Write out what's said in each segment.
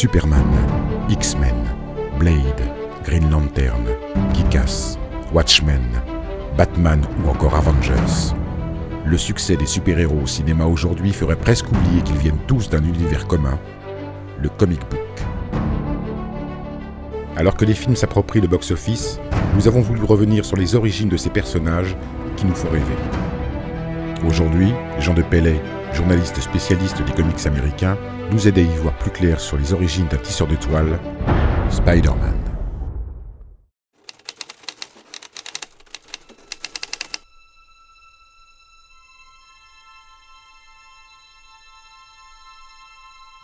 Superman, X-Men, Blade, Green Lantern, Kick-Ass, Watchmen, Batman ou encore Avengers. Le succès des super-héros au cinéma aujourd'hui ferait presque oublier qu'ils viennent tous d'un univers commun, le comic book. Alors que les films s'approprient le box-office, nous avons voulu revenir sur les origines de ces personnages qui nous font rêver. Aujourd'hui, Jean de Pellet, journaliste spécialiste des comics américains, nous aide à y voir plus clair sur les origines d'un tisseur de toile, Spider-Man.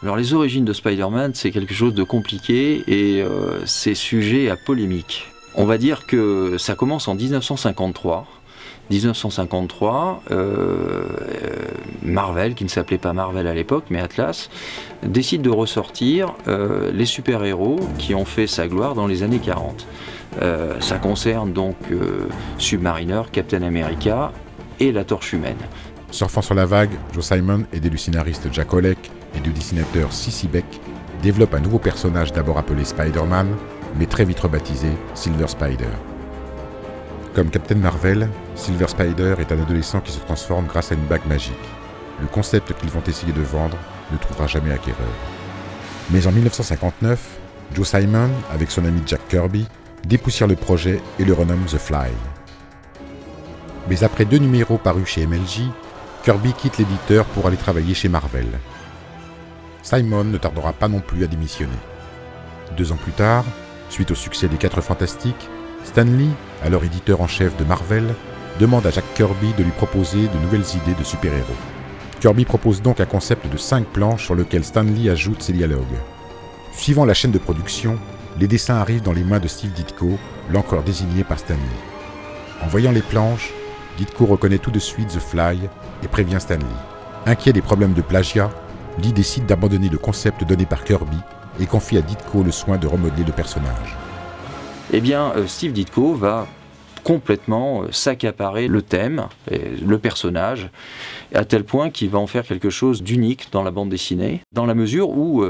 Alors les origines de Spider-Man, c'est quelque chose de compliqué et c'est sujet à polémique. On va dire que ça commence en 1953. 1953, Marvel, qui ne s'appelait pas Marvel à l'époque, mais Atlas, décide de ressortir les super-héros qui ont fait sa gloire dans les années 40. Ça concerne donc Submariner, Captain America et la Torche Humaine. Surfant sur la vague, Joe Simon, aidé du scénariste Jack Holek et du dessinateur C.C. Beck, développe un nouveau personnage d'abord appelé Spider-Man, mais très vite rebaptisé Silver Spider. Comme Captain Marvel, Silver Spider est un adolescent qui se transforme grâce à une bague magique. Le concept qu'ils vont essayer de vendre ne trouvera jamais acquéreur. Mais en 1959, Joe Simon, avec son ami Jack Kirby, dépoussière le projet et le renomme The Fly. Mais après 2 numéros parus chez MLJ, Kirby quitte l'éditeur pour aller travailler chez Marvel. Simon ne tardera pas non plus à démissionner. 2 ans plus tard, suite au succès des 4 Fantastiques, Stan Lee, alors éditeur en chef de Marvel, demande à Jack Kirby de lui proposer de nouvelles idées de super-héros. Kirby propose donc un concept de 5 planches sur lequel Stan Lee ajoute ses dialogues. Suivant la chaîne de production, les dessins arrivent dans les mains de Steve Ditko, l'encre désigné par Stan Lee. En voyant les planches, Ditko reconnaît tout de suite The Fly et prévient Stan Lee. Inquiet des problèmes de plagiat, Lee décide d'abandonner le concept donné par Kirby et confie à Ditko le soin de remodeler le personnage. Eh bien, Steve Ditko va complètement s'accaparer le thème, le personnage, à tel point qu'il va en faire quelque chose d'unique dans la bande dessinée, dans la mesure où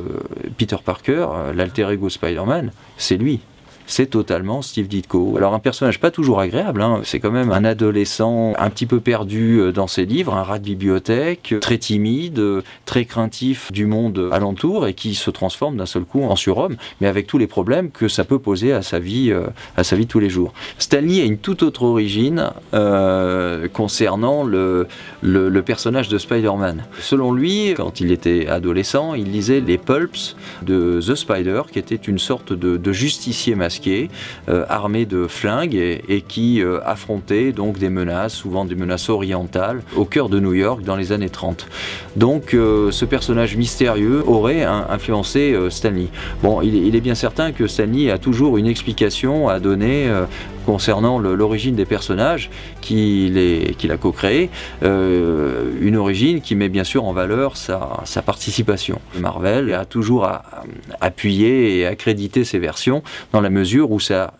Peter Parker, l'alter ego Spider-Man, c'est lui. C'est totalement Steve Ditko. Alors un personnage pas toujours agréable, hein. C'est quand même un adolescent un petit peu perdu dans ses livres, un rat de bibliothèque, très timide, très craintif du monde alentour et qui se transforme d'un seul coup en surhomme, mais avec tous les problèmes que ça peut poser à sa vie de tous les jours. Stan Lee a une toute autre origine concernant le personnage de Spider-Man. Selon lui, quand il était adolescent, il lisait les pulps de The Spider, qui était une sorte de justicier masqué, armé de flingues et qui affrontait donc des menaces, souvent des menaces orientales, au cœur de New York dans les années 30. Donc ce personnage mystérieux aurait influencé Stan Lee. Bon, il est bien certain que Stan Lee a toujours une explication à donner concernant l'origine des personnages qu'il a co-créé, une origine qui met bien sûr en valeur sa participation. Marvel a toujours appuyé et accrédité ses versions dans la mesure où ça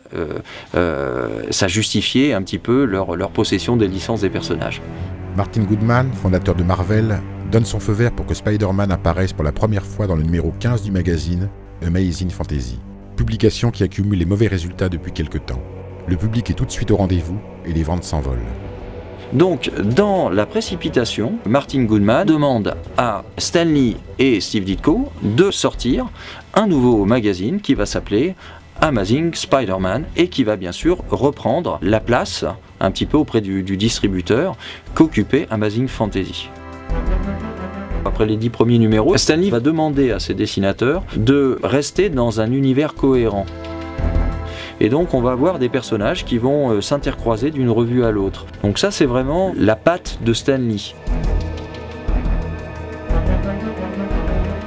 justifiait un petit peu leur possession des licences des personnages. Martin Goodman, fondateur de Marvel, donne son feu vert pour que Spider-Man apparaisse pour la première fois dans le numéro 15 du magazine Amazing Fantasy, publication qui accumule les mauvais résultats depuis quelque temps. Le public est tout de suite au rendez-vous et les ventes s'envolent. Donc, dans la précipitation, Martin Goodman demande à Stan Lee et Steve Ditko de sortir un nouveau magazine qui va s'appeler Amazing Spider-Man et qui va bien sûr reprendre la place un petit peu auprès du distributeur qu'occupait Amazing Fantasy. Après les 10 premiers numéros, Stan Lee va demander à ses dessinateurs de rester dans un univers cohérent. Et donc on va avoir des personnages qui vont s'intercroiser d'une revue à l'autre. Donc ça c'est vraiment la patte de Stan Lee.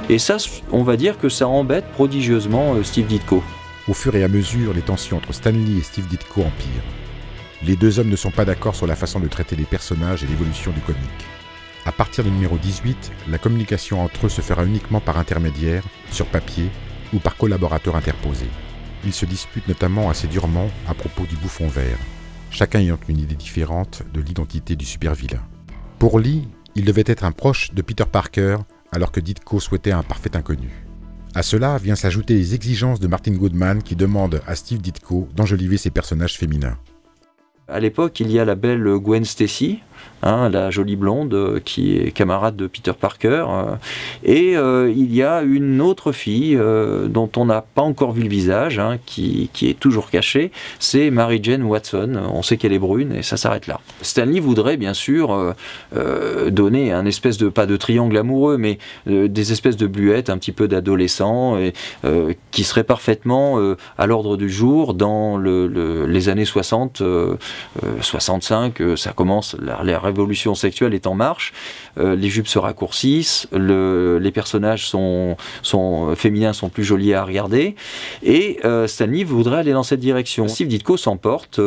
Et ça, on va dire que ça embête prodigieusement Steve Ditko. Au fur et à mesure, les tensions entre Stan Lee et Steve Ditko empirent. Les 2 hommes ne sont pas d'accord sur la façon de traiter les personnages et l'évolution du comic. À partir du numéro 18, la communication entre eux se fera uniquement par intermédiaire, sur papier ou par collaborateurs interposés. Ils se disputent notamment assez durement à propos du bouffon vert, chacun ayant une idée différente de l'identité du super-vilain. Pour Lee, il devait être un proche de Peter Parker, alors que Ditko souhaitait un parfait inconnu. À cela vient s'ajouter les exigences de Martin Goodman qui demande à Steve Ditko d'enjoliver ses personnages féminins. À l'époque, il y a la belle Gwen Stacy, la jolie blonde qui est camarade de Peter Parker, et il y a une autre fille dont on n'a pas encore vu le visage, qui est toujours cachée, c'est Mary Jane Watson. On sait qu'elle est brune et ça s'arrête là. Stan Lee voudrait bien sûr donner un espèce de, pas de triangle amoureux, mais des espèces de bluettes un petit peu d'adolescents qui seraient parfaitement à l'ordre du jour dans les années 60, 65, ça commence, la révolution sexuelle est en marche, les jupes se raccourcissent, les personnages féminins sont plus jolis à regarder, et Stan Lee voudrait aller dans cette direction. Steve Ditko s'emporte.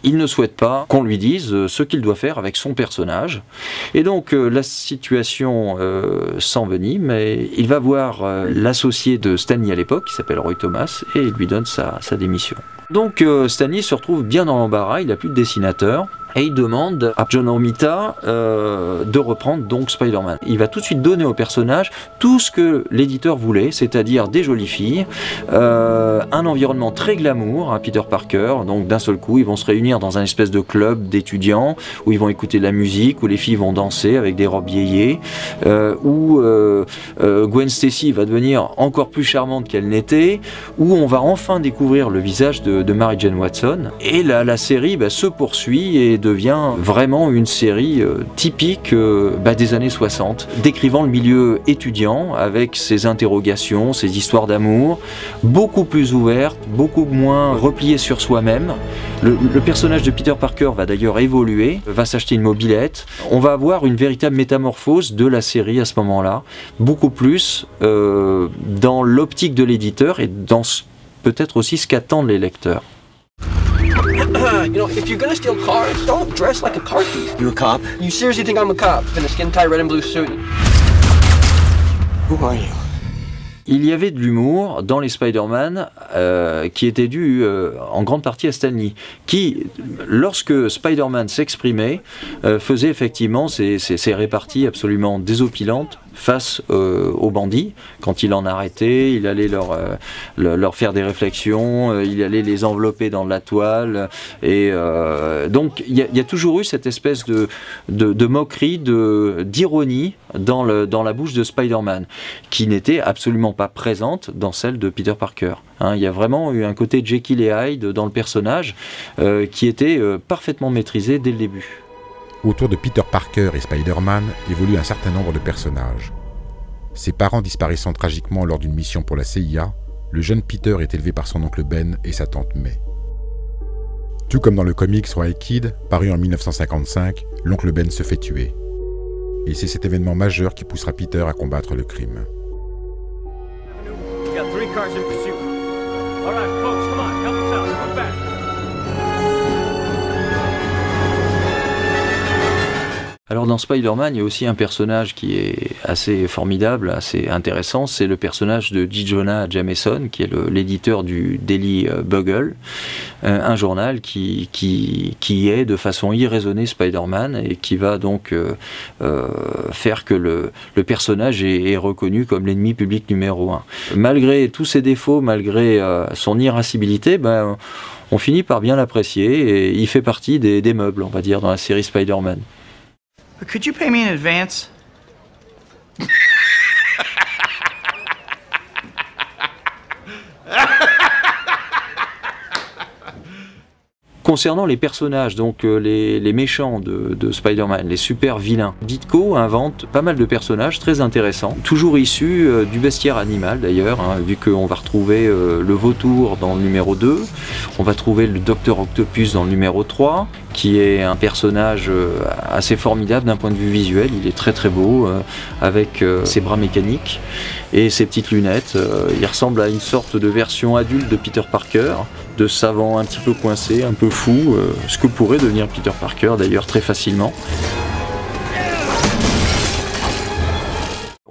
Il ne souhaite pas qu'on lui dise ce qu'il doit faire avec son personnage. Et donc la situation s'envenime et il va voir l'associé de Stan Lee à l'époque, qui s'appelle Roy Thomas, et il lui donne sa démission. Donc Stan Lee se retrouve bien dans l'embarras, il n'a plus de dessinateur. Et il demande à John Romita de reprendre donc Spider-Man. Il va tout de suite donner au personnage tout ce que l'éditeur voulait, c'est-à-dire des jolies filles, un environnement très glamour à Peter Parker. Donc d'un seul coup, ils vont se réunir dans un espèce de club d'étudiants où ils vont écouter de la musique, où les filles vont danser avec des robes yéyées, où Gwen Stacy va devenir encore plus charmante qu'elle n'était, où on va enfin découvrir le visage de Mary Jane Watson. Et la série se poursuit et devient vraiment une série typique des années 60, décrivant le milieu étudiant avec ses interrogations, ses histoires d'amour, beaucoup plus ouvertes, beaucoup moins repliées sur soi-même. Le personnage de Peter Parker va d'ailleurs évoluer, va s'acheter une mobilette. On va avoir une véritable métamorphose de la série à ce moment-là, beaucoup plus dans l'optique de l'éditeur et dans peut-être aussi ce qu'attendent les lecteurs. You know, if you're gonna steal cars, don't dress like a car thief. You a cop? You seriously think I'm a cop in a skin-tight red and blue suit? Who are you? Il y avait de l'humour dans les Spider-Man qui était dû en grande partie à Stan Lee, qui, lorsque Spider-Man s'exprimait, faisait effectivement ces réparties absolument désopilantes face aux bandits. Quand il en arrêtait, il allait leur faire des réflexions, il allait les envelopper dans de la toile, et donc il y a toujours eu cette espèce de moquerie, d'ironie dans la bouche de Spider-Man, qui n'était absolument pas présente dans celle de Peter Parker. Il y a vraiment eu un côté Jekyll et Hyde dans le personnage qui était parfaitement maîtrisé dès le début. Autour de Peter Parker et Spider-Man évoluent un certain nombre de personnages. Ses parents disparaissant tragiquement lors d'une mission pour la CIA, le jeune Peter est élevé par son oncle Ben et sa tante May. Tout comme dans le comics Roy Kid, paru en 1955, l'oncle Ben se fait tuer. Et c'est cet événement majeur qui poussera Peter à combattre le crime. Alors dans Spider-Man, il y a aussi un personnage qui est assez formidable, assez intéressant, c'est le personnage de J. Jonah Jameson, qui est l'éditeur du Daily Bugle, un journal qui est de façon irraisonnée Spider-Man et qui va donc faire que le personnage est reconnu comme l'ennemi public numéro 1. Malgré tous ses défauts, malgré son irascibilité, on finit par bien l'apprécier et il fait partie des meubles, on va dire, dans la série Spider-Man. Could you pay me in advance? Concernant les personnages, donc les méchants de Spider-Man, les super vilains, Ditko invente pas mal de personnages très intéressants, toujours issus du bestiaire animal d'ailleurs, vu qu'on va retrouver le vautour dans le numéro 2, on va trouver le Docteur Octopus dans le numéro 3, qui est un personnage assez formidable d'un point de vue visuel, il est très très beau, avec ses bras mécaniques et ses petites lunettes. Il ressemble à une sorte de version adulte de Peter Parker, de savant un petit peu coincé, un peu fou, ce que pourrait devenir Peter Parker d'ailleurs très facilement.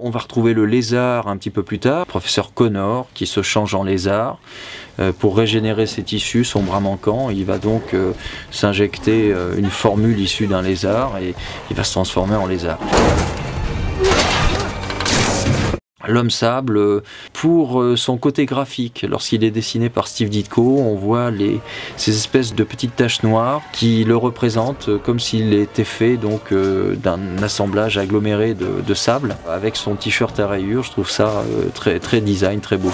On va retrouver le lézard un petit peu plus tard, professeur Connor qui se change en lézard pour régénérer ses tissus, son bras manquant. Il va donc s'injecter une formule issue d'un lézard et il va se transformer en lézard. L'homme sable pour son côté graphique. Lorsqu'il est dessiné par Steve Ditko, on voit ces espèces de petites taches noires qui le représentent comme s'il était fait donc d'un assemblage aggloméré de sable avec son t-shirt à rayures. Je trouve ça très, très design, très beau.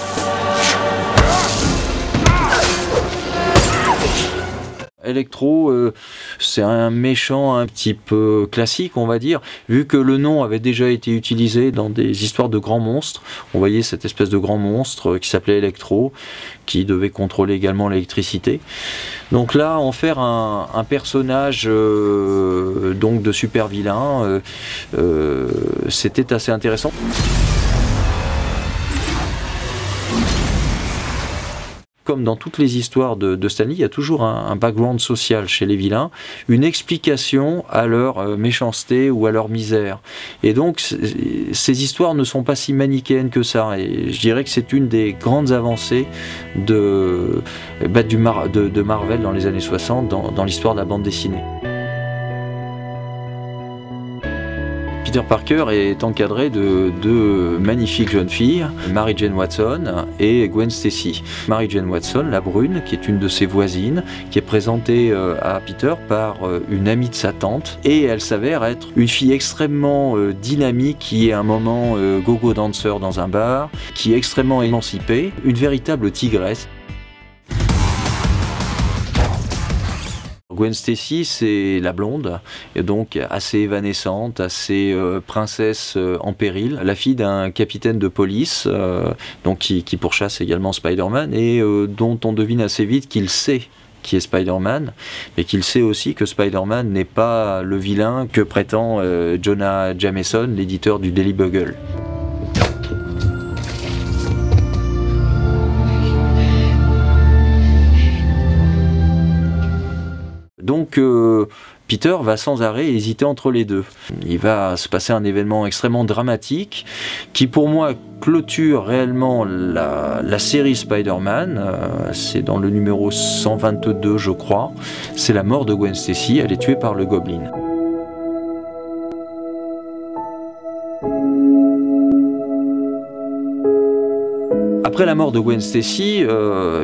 Electro, c'est un méchant un petit peu classique, on va dire, vu que le nom avait déjà été utilisé dans des histoires de grands monstres. On voyait cette espèce de grand monstre qui s'appelait Electro, qui devait contrôler également l'électricité. Donc là, en faire un personnage donc de super vilain, c'était assez intéressant. Comme dans toutes les histoires de Stan Lee, il y a toujours un background social chez les vilains, une explication à leur méchanceté ou à leur misère. Et donc, ces histoires ne sont pas si manichéennes que ça. Et je dirais que c'est une des grandes avancées de Marvel dans les années 60, dans l'histoire de la bande dessinée. Peter Parker est encadré de deux magnifiques jeunes filles, Mary Jane Watson et Gwen Stacy. Mary Jane Watson, la brune, qui est une de ses voisines, qui est présentée à Peter par une amie de sa tante, et elle s'avère être une fille extrêmement dynamique, qui est à un moment go-go dancer dans un bar, qui est extrêmement émancipée, une véritable tigresse. Gwen Stacy, c'est la blonde, et donc assez évanescente, assez princesse en péril, la fille d'un capitaine de police, donc qui pourchasse également Spider-Man, et dont on devine assez vite qu'il sait qui est Spider-Man, mais qu'il sait aussi que Spider-Man n'est pas le vilain que prétend Jonah Jameson, l'éditeur du Daily Bugle. Donc Peter va sans arrêt hésiter entre les deux. Il va se passer un événement extrêmement dramatique qui pour moi clôture réellement la série Spider-Man. C'est dans le numéro 122 je crois. C'est la mort de Gwen Stacy, elle est tuée par le Goblin. Après la mort de Gwen Stacy,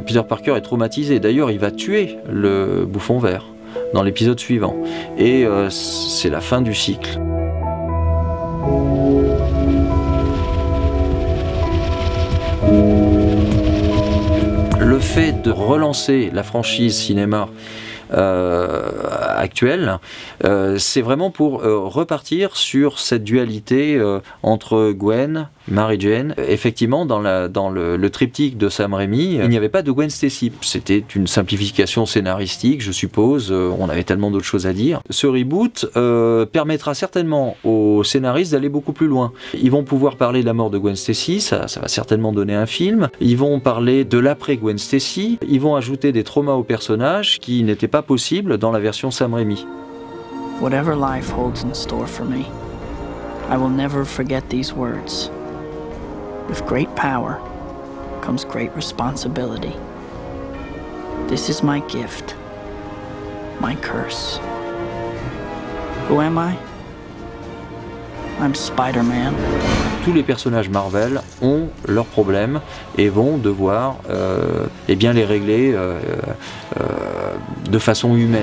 Peter Parker est traumatisé. D'ailleurs, il va tuer le Bouffon Vert dans l'épisode suivant. Et c'est la fin du cycle. Le fait de relancer la franchise cinéma actuelle, c'est vraiment pour repartir sur cette dualité entre Gwen, Mary Jane. Effectivement, dans le triptyque de Sam Raimi, il n'y avait pas de Gwen Stacy. C'était une simplification scénaristique, je suppose. On avait tellement d'autres choses à dire. Ce reboot permettra certainement aux scénaristes d'aller beaucoup plus loin. Ils vont pouvoir parler de la mort de Gwen Stacy, ça va certainement donner un film. Ils vont parler de l'après Gwen Stacy. Ils vont ajouter des traumas aux personnages qui n'étaient pas possibles dans la version Sam Raimi. Whatever life holds in store for me, I will never forget these words. With great power comes great responsibility. This is my gift, my curse. Who am I? I'm Spider-Man. Tous les personnages Marvel ont leurs problèmes et vont devoir les régler de façon humaine.